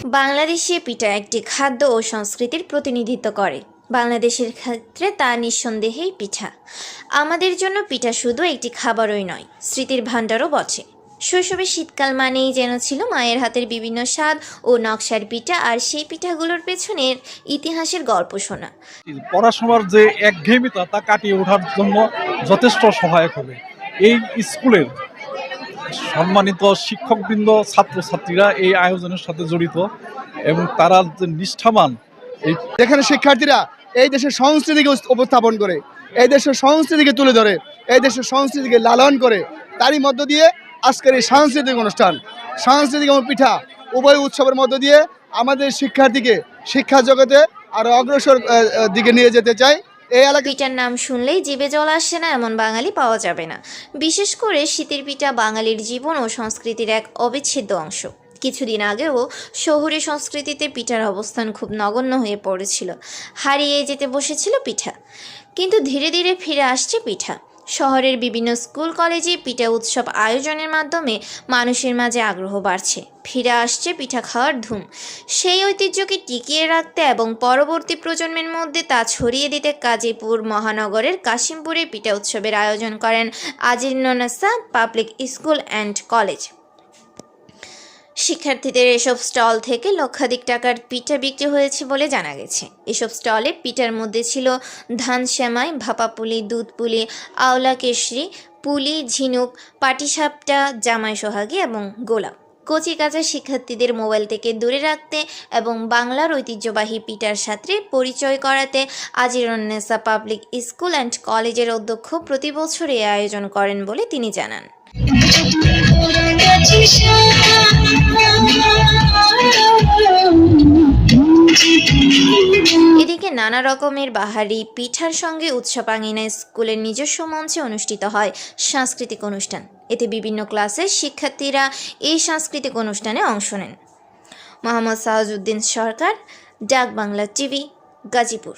বাংলাদেশে পিঠা একটি খাদ্য ও সংস্কৃতির প্রতিনিধিত্ব করে। বাংলাদেশের ক্ষেত্রে তা নিঃসন্দেহেই পিঠা। আমাদের জন্য পিঠা শুধু একটি খাবারই নয়, স্মৃতির ভাণ্ডারও বটে। শৈশবে শীতকাল মানেই যেন ছিল মায়ের হাতের বিভিন্ন স্বাদ ও নকশার পিঠা, আর সেই পিঠাগুলোর পেছনের ইতিহাসের গল্প শোনা। পড়াশোনার যে একঘেয়েমিতা তা কাটিয়ে ওঠার জন্য যথেষ্ট সহায়ক হবে। এই স্কুলের সম্মানিত শিক্ষকবৃন্দ, ছাত্রছাত্রীরা এই আয়োজনের সাথে জড়িত এবং তারা যে নিষ্ঠাবান। যেখানে শিক্ষার্থীরা এই দেশের সংস্কৃতিকে উপস্থাপন করে, এই দেশের সংস্কৃতিকে তুলে ধরে, এই দেশের সংস্কৃতিকে লালন করে, তারই মধ্য দিয়ে আজকের এই সাংস্কৃতিক অনুষ্ঠান, সাংস্কৃতিক এবং পিঠা উভয় উৎসবের মধ্য দিয়ে আমাদের শিক্ষার্থীকে শিক্ষা জগতে আরো অগ্রসর দিকে নিয়ে যেতে চাই। এই এলাকা পিঠার নাম শুনলেই জিভে জল আসে না এমন বাঙালি পাওয়া যাবে না। বিশেষ করে শীতের পিঠা বাঙালির জীবন ও সংস্কৃতির এক অবিচ্ছেদ্য অংশ। কিছুদিন আগেও শহুরে সংস্কৃতিতে পিঠার অবস্থান খুব নগণ্য হয়ে পড়েছিল, হারিয়ে যেতে বসেছিল পিঠা। কিন্তু ধীরে ধীরে ফিরে আসছে পিঠা। শহরের বিভিন্ন স্কুল কলেজে পিঠা উৎসব আয়োজনের মাধ্যমে মানুষের মাঝে আগ্রহ বাড়ছে। ফিরে আসছে পিঠা খাওয়ার ধুম। সেই ঐতিহ্যকে টিকিয়ে রাখতে এবং পরবর্তী প্রজন্মের মধ্যে তা ছড়িয়ে দিতে গাজীপুর মহানগরের কাশিমপুরে পিঠা উৎসবের আয়োজন করেন আজিরুন্নেসা পাবলিক স্কুল অ্যান্ড কলেজ। শিক্ষার্থীদের এসব স্টল থেকে লক্ষাধিক টাকার পিঠা বিক্রি হয়েছে বলে জানা গেছে। এসব স্টলে পিঠার মধ্যে ছিল ধান সেমাই, ভাপা পুলি, দুধ পুলি, আওলা কেশরি, পুলি, ঝিনুক, পাটিসাপটা, জামাই সোহাগী এবং গোলাপ। কচি কাঁচা শিক্ষার্থীদের মোবাইল থেকে দূরে রাখতে এবং বাংলার ঐতিহ্যবাহী পিঠার সাথে পরিচয় করাতে আজিরুন্নেসা পাবলিক স্কুল অ্যান্ড কলেজের অধ্যক্ষ প্রতি বছর এই আয়োজন করেন বলে তিনি জানান। এদিকে নানা রকমের বাহারি পিঠার সঙ্গে উৎসবাঙ্গিনায় স্কুলের নিজস্ব মঞ্চে অনুষ্ঠিত হয় সাংস্কৃতিক অনুষ্ঠান। এতে বিভিন্ন ক্লাসের শিক্ষার্থীরা এই সাংস্কৃতিক অনুষ্ঠানে অংশ নেন। মোহাম্মদ সাহাজউদ্দিন সরকার, ডাক বাংলা টিভি, গাজীপুর।